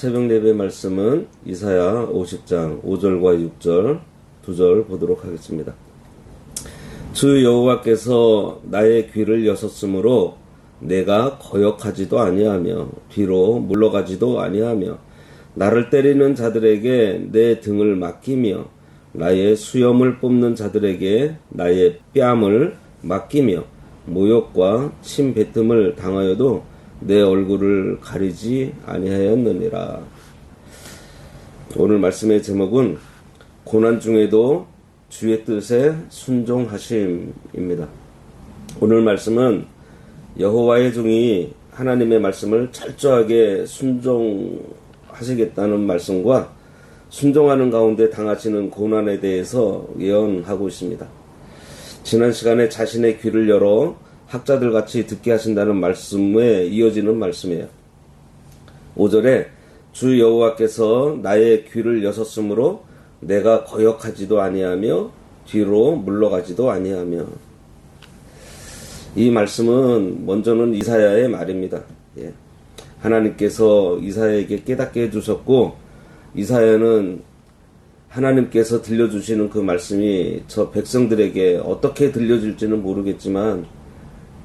새벽 예배 말씀은 이사야 50장 5절과 6절 2절 보도록 하겠습니다. 주 여호와께서 나의 귀를 여섰으므로 내가 거역하지도 아니하며 뒤로 물러가지도 아니하며 나를 때리는 자들에게 내 등을 맡기며 나의 수염을 뽑는 자들에게 나의 뺨을 맡기며 모욕과 침뱉음을 당하여도 내 얼굴을 가리지 아니하였느니라. 오늘 말씀의 제목은 고난 중에도 주의 뜻에 순종하심입니다. 오늘 말씀은 여호와의 종이 하나님의 말씀을 철저하게 순종하시겠다는 말씀과 순종하는 가운데 당하시는 고난에 대해서 예언하고 있습니다. 지난 시간에 자신의 귀를 열어 학자들 같이 듣게 하신다는 말씀에 이어지는 말씀이에요. 5절에 주 여호와께서 나의 귀를 여섰으므로 내가 거역하지도 아니하며 뒤로 물러가지도 아니하며. 이 말씀은 먼저는 이사야의 말입니다. 하나님께서 이사야에게 깨닫게 해주셨고 이사야는 하나님께서 들려주시는 그 말씀이 저 백성들에게 어떻게 들려질지는 모르겠지만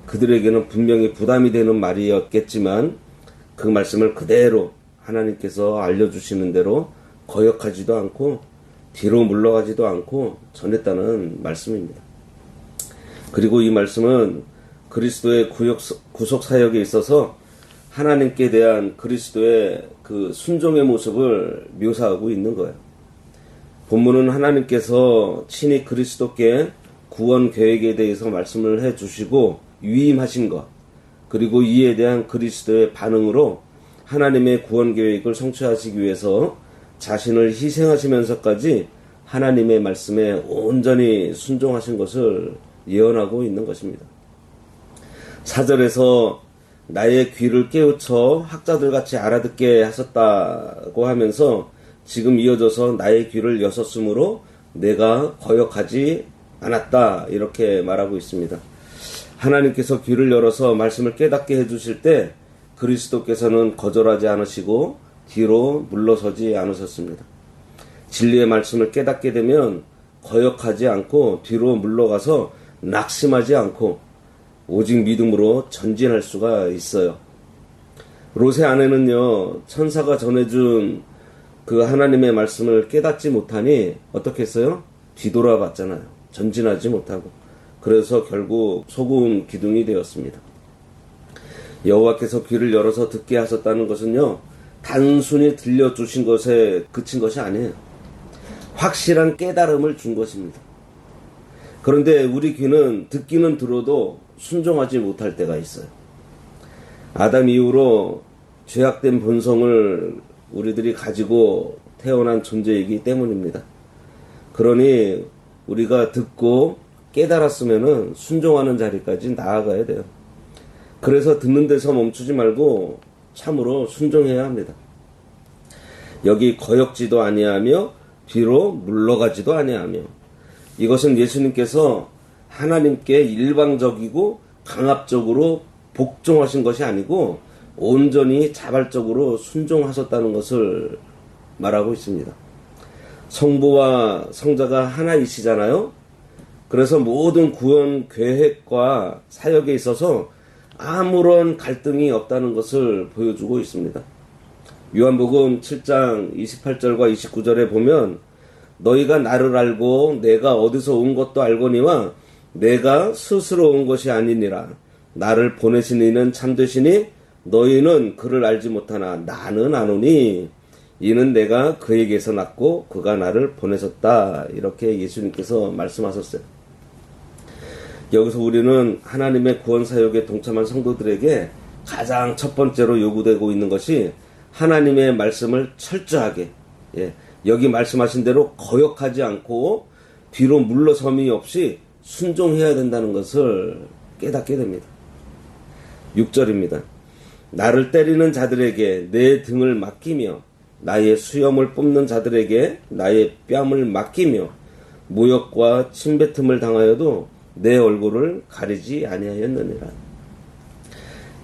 그들에게는 분명히 부담이 되는 말이었겠지만 그 말씀을 그대로 하나님께서 알려주시는 대로 거역하지도 않고 뒤로 물러가지도 않고 전했다는 말씀입니다. 그리고 이 말씀은 그리스도의 구속 사역에 있어서 하나님께 대한 그리스도의 그 순종의 모습을 묘사하고 있는 거예요. 본문은 하나님께서 친히 그리스도께 구원 계획에 대해서 말씀을 해주시고 위임하신 것, 그리고 이에 대한 그리스도의 반응으로 하나님의 구원 계획을 성취하시기 위해서 자신을 희생하시면서까지 하나님의 말씀에 온전히 순종하신 것을 예언하고 있는 것입니다. 4절에서 나의 귀를 깨우쳐 학자들같이 알아듣게 하셨다고 하면서 지금 이어져서 나의 귀를 여섰으므로 내가 거역하지 않았다 이렇게 말하고 있습니다. 하나님께서 귀를 열어서 말씀을 깨닫게 해주실 때 그리스도께서는 거절하지 않으시고 뒤로 물러서지 않으셨습니다. 진리의 말씀을 깨닫게 되면 거역하지 않고 뒤로 물러가서 낙심하지 않고 오직 믿음으로 전진할 수가 있어요. 롯의 아내는요, 천사가 전해준 그 하나님의 말씀을 깨닫지 못하니 어떻게 했어요? 뒤돌아봤잖아요. 전진하지 못하고. 그래서 결국 소금 기둥이 되었습니다. 여호와께서 귀를 열어서 듣게 하셨다는 것은요, 단순히 들려주신 것에 그친 것이 아니에요. 확실한 깨달음을 준 것입니다. 그런데 우리 귀는 듣기는 들어도 순종하지 못할 때가 있어요. 아담 이후로 죄악된 본성을 우리들이 가지고 태어난 존재이기 때문입니다. 그러니 우리가 듣고 깨달았으면은 순종하는 자리까지 나아가야 돼요. 그래서 듣는 데서 멈추지 말고 참으로 순종해야 합니다. 여기 거역지도 아니하며 뒤로 물러가지도 아니하며, 이것은 예수님께서 하나님께 일방적이고 강압적으로 복종하신 것이 아니고 온전히 자발적으로 순종하셨다는 것을 말하고 있습니다. 성부와 성자가 하나이시잖아요. 그래서 모든 구원 계획과 사역에 있어서 아무런 갈등이 없다는 것을 보여주고 있습니다. 요한복음 7장 28절과 29절에 보면 너희가 나를 알고 내가 어디서 온 것도 알거니와 내가 스스로 온 것이 아니니라. 나를 보내신 이는 참되시니 너희는 그를 알지 못하나 나는 아노니 이는 내가 그에게서 났고 그가 나를 보내셨다. 이렇게 예수님께서 말씀하셨어요. 여기서 우리는 하나님의 구원 사역에 동참한 성도들에게 가장 첫 번째로 요구되고 있는 것이 하나님의 말씀을 철저하게, 여기 말씀하신 대로 거역하지 않고 뒤로 물러섬이 없이 순종해야 된다는 것을 깨닫게 됩니다. 6절입니다. 나를 때리는 자들에게 내 등을 맡기며 나의 수염을 뽑는 자들에게 나의 뺨을 맡기며 모욕과 침뱉음을 당하여도 내 얼굴을 가리지 아니하였느니라.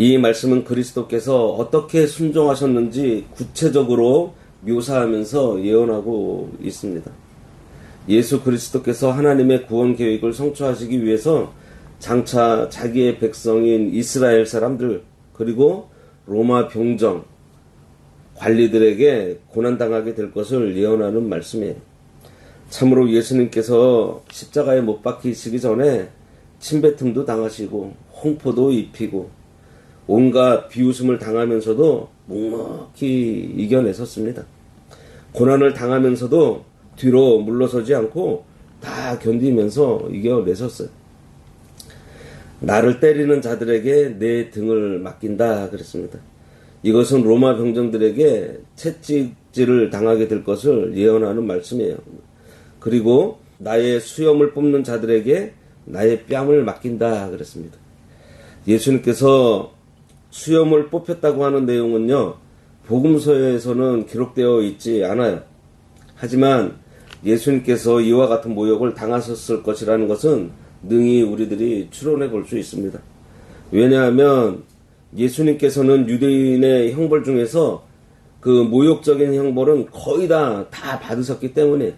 이 말씀은 그리스도께서 어떻게 순종하셨는지 구체적으로 묘사하면서 예언하고 있습니다. 예수 그리스도께서 하나님의 구원 계획을 성취하시기 위해서 장차 자기의 백성인 이스라엘 사람들 그리고 로마 병정 관리들에게 고난당하게 될 것을 예언하는 말씀이에요. 참으로 예수님께서 십자가에 못 박히시기 전에 침뱉음도 당하시고 홍포도 입히고 온갖 비웃음을 당하면서도 묵묵히 이겨내셨습니다. 고난을 당하면서도 뒤로 물러서지 않고 다 견디면서 이겨내셨어요. 나를 때리는 자들에게 내 등을 맡긴다 그랬습니다. 이것은 로마 병정들에게 채찍질을 당하게 될 것을 예언하는 말씀이에요. 그리고 나의 수염을 뽑는 자들에게 나의 뺨을 맡긴다 그랬습니다. 예수님께서 수염을 뽑혔다고 하는 내용은요, 복음서에서는 기록되어 있지 않아요. 하지만 예수님께서 이와 같은 모욕을 당하셨을 것이라는 것은 능히 우리들이 추론해 볼 수 있습니다. 왜냐하면 예수님께서는 유대인의 형벌 중에서 그 모욕적인 형벌은 거의 다 받으셨기 때문에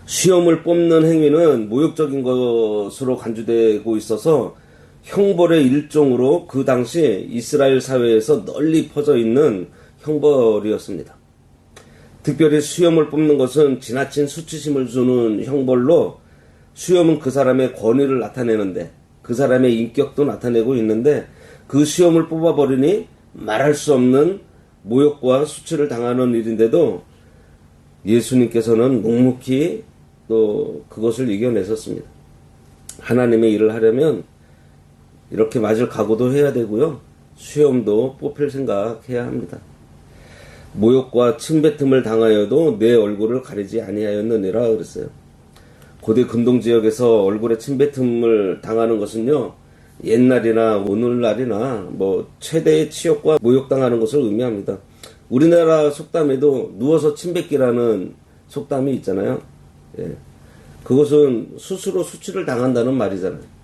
수염을 뽑는 행위는 모욕적인 것으로 간주되고 있어서 형벌의 일종으로 그 당시 이스라엘 사회에서 널리 퍼져 있는 형벌이었습니다. 특별히 수염을 뽑는 것은 지나친 수치심을 주는 형벌로 수염은 그 사람의 권위를 나타내는데 그 사람의 인격도 나타내고 있는데 그 수염을 뽑아버리니 말할 수 없는 모욕과 수치를 당하는 일인데도 예수님께서는 묵묵히 또 그것을 이겨내셨습니다. 하나님의 일을 하려면 이렇게 맞을 각오도 해야 되고요. 수염도 뽑힐 생각해야 합니다. 모욕과 침뱉음을 당하여도 내 얼굴을 가리지 아니하였느니라 그랬어요. 고대 근동 지역에서 얼굴에 침뱉음을 당하는 것은요, 옛날이나 오늘날이나 최대의 치욕과 모욕당하는 것을 의미합니다. 우리나라 속담에도 누워서 침뱉기라는 속담이 있잖아요. 예. 그것은 스스로 수치를 당한다는 말이잖아요.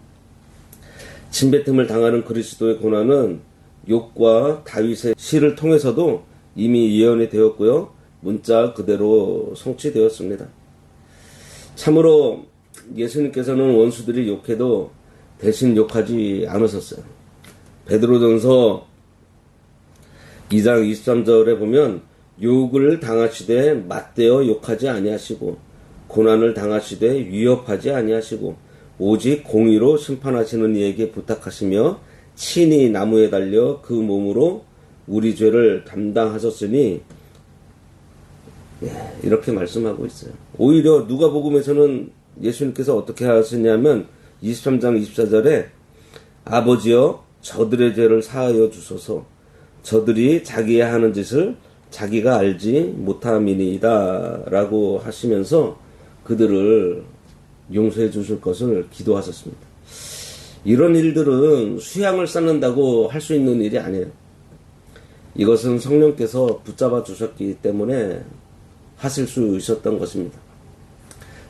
침뱉음을 당하는 그리스도의 고난은 욥과 다윗의 시를 통해서도 이미 예언이 되었고요. 문자 그대로 성취되었습니다. 참으로 예수님께서는 원수들이 욕해도 대신 욕하지 않으셨어요. 베드로전서 2장 23절에 보면 욕을 당하시되 맞대어 욕하지 아니하시고 고난을 당하시되 위협하지 아니하시고 오직 공의로 심판하시는 이에게 부탁하시며 친히 나무에 달려 그 몸으로 우리 죄를 담당하셨으니, 이렇게 말씀하고 있어요. 오히려 누가복음에서는 예수님께서 어떻게 하시냐면 23장 24절에 아버지여 저들의 죄를 사하여 주소서 저들이 자기의 하는 짓을 자기가 알지 못함이니이다 라고 하시면서 그들을 용서해 주실 것을 기도하셨습니다. 이런 일들은 수양을 쌓는다고 할 수 있는 일이 아니에요. 이것은 성령께서 붙잡아 주셨기 때문에 하실 수 있었던 것입니다.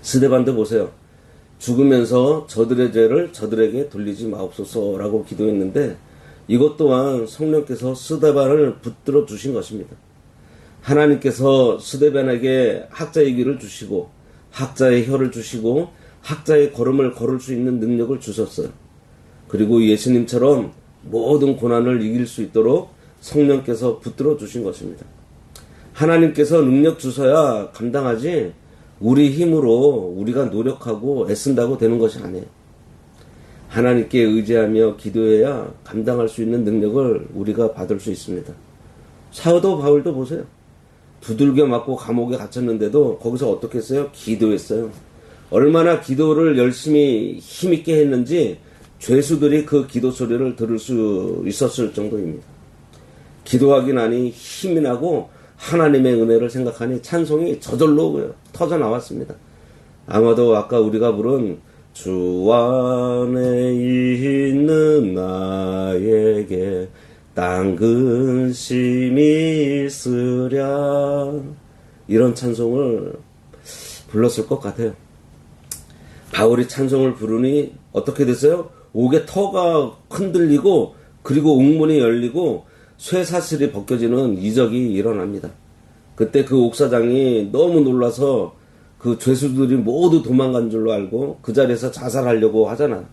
스데반도 보세요. 죽으면서 저들의 죄를 저들에게 돌리지 마옵소서라고 기도했는데 이것 또한 성령께서 스데반을 붙들어 주신 것입니다. 하나님께서 스데반에게 학자의 길을 주시고 학자의 혀를 주시고 학자의 걸음을 걸을 수 있는 능력을 주셨어요. 그리고 예수님처럼 모든 고난을 이길 수 있도록 성령께서 붙들어 주신 것입니다. 하나님께서 능력 주셔야 감당하지 우리 힘으로 우리가 노력하고 애쓴다고 되는 것이 아니에요. 하나님께 의지하며 기도해야 감당할 수 있는 능력을 우리가 받을 수 있습니다. 사도 바울도 보세요. 두들겨 맞고 감옥에 갇혔는데도 거기서 어떻게 했어요? 기도했어요. 얼마나 기도를 열심히 힘있게 했는지 죄수들이 그 기도 소리를 들을 수 있었을 정도입니다. 기도하기 나니 힘이 나고 하나님의 은혜를 생각하니 찬송이 저절로 터져 나왔습니다. 아마도 아까 우리가 부른 주 안에 있는 나에게 딴 근심이 있으랴 이런 찬송을 불렀을 것 같아요. 바울이 찬송을 부르니 어떻게 됐어요? 옥의 터가 흔들리고 그리고 옥문이 열리고 쇠사슬이 벗겨지는 이적이 일어납니다. 그때 그 옥사장이 너무 놀라서 그 죄수들이 모두 도망간 줄로 알고 그 자리에서 자살하려고 하잖아.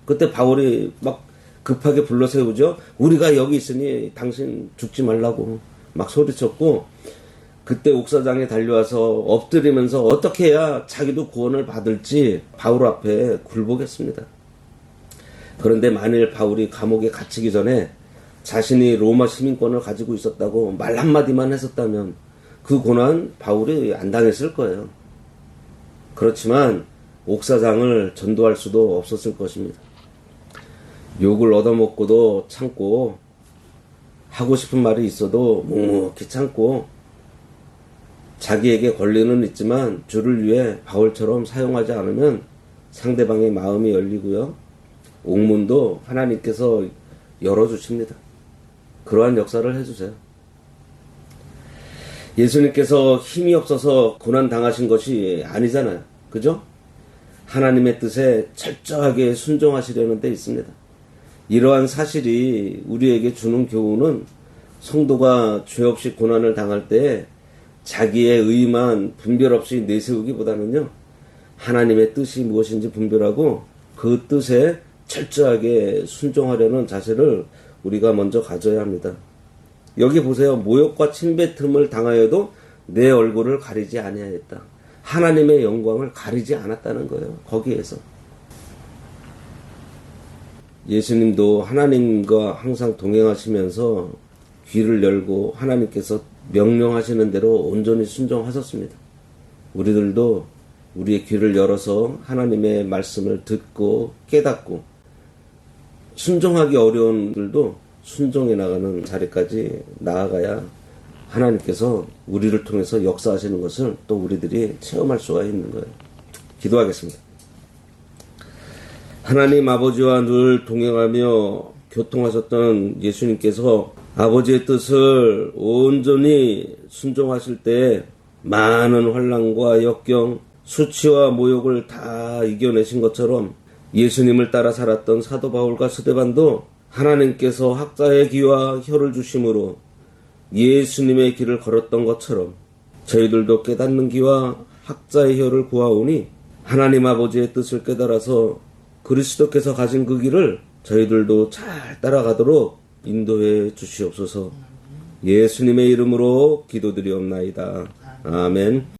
그때 바울이 막 급하게 불러 세우죠. 우리가 여기 있으니 당신 죽지 말라고 막 소리쳤고, 그때 옥사장에 달려와서 엎드리면서 어떻게 해야 자기도 구원을 받을지 바울 앞에 굴복했습니다. 그런데 만일 바울이 감옥에 갇히기 전에 자신이 로마 시민권을 가지고 있었다고 말 한마디만 했었다면 그 고난 바울이 안 당했을 거예요. 그렇지만 옥사장을 전도할 수도 없었을 것입니다. 욕을 얻어먹고도 참고, 하고 싶은 말이 있어도 묵묵히 참고, 자기에게 권리는 있지만 주를 위해 바울처럼 사용하지 않으면 상대방의 마음이 열리고요, 옥문도 하나님께서 열어주십니다. 그러한 역사를 해주세요. 예수님께서 힘이 없어서 고난 당하신 것이 아니잖아요. 그죠? 하나님의 뜻에 철저하게 순종하시려는 데 있습니다. 이러한 사실이 우리에게 주는 교훈은 성도가 죄 없이 고난을 당할 때 자기의 의만 분별 없이 내세우기보다는요, 하나님의 뜻이 무엇인지 분별하고 그 뜻에 철저하게 순종하려는 자세를 우리가 먼저 가져야 합니다. 여기 보세요. 모욕과 침뱉음을 당하여도 내 얼굴을 가리지 아니하였다. 하나님의 영광을 가리지 않았다는 거예요. 거기에서. 예수님도 하나님과 항상 동행하시면서 귀를 열고 하나님께서 명령하시는 대로 온전히 순종하셨습니다. 우리들도 우리의 귀를 열어서 하나님의 말씀을 듣고 깨닫고, 순종하기 어려운 분들도 순종해 나가는 자리까지 나아가야 하나님께서 우리를 통해서 역사하시는 것을 또 우리들이 체험할 수가 있는 거예요. 기도하겠습니다. 하나님 아버지와 늘 동행하며 교통하셨던 예수님께서 아버지의 뜻을 온전히 순종하실 때 많은 환난과 역경, 수치와 모욕을 다 이겨내신 것처럼 예수님을 따라 살았던 사도 바울과 스데반도 하나님께서 학자의 귀와 혀를 주심으로 예수님의 길을 걸었던 것처럼 저희들도 깨닫는 귀와 학자의 혀를 구하오니 하나님 아버지의 뜻을 깨달아서 그리스도께서 가진 그 길을 저희들도 잘 따라가도록 인도해 주시옵소서. 예수님의 이름으로 기도드리옵나이다. 아멘.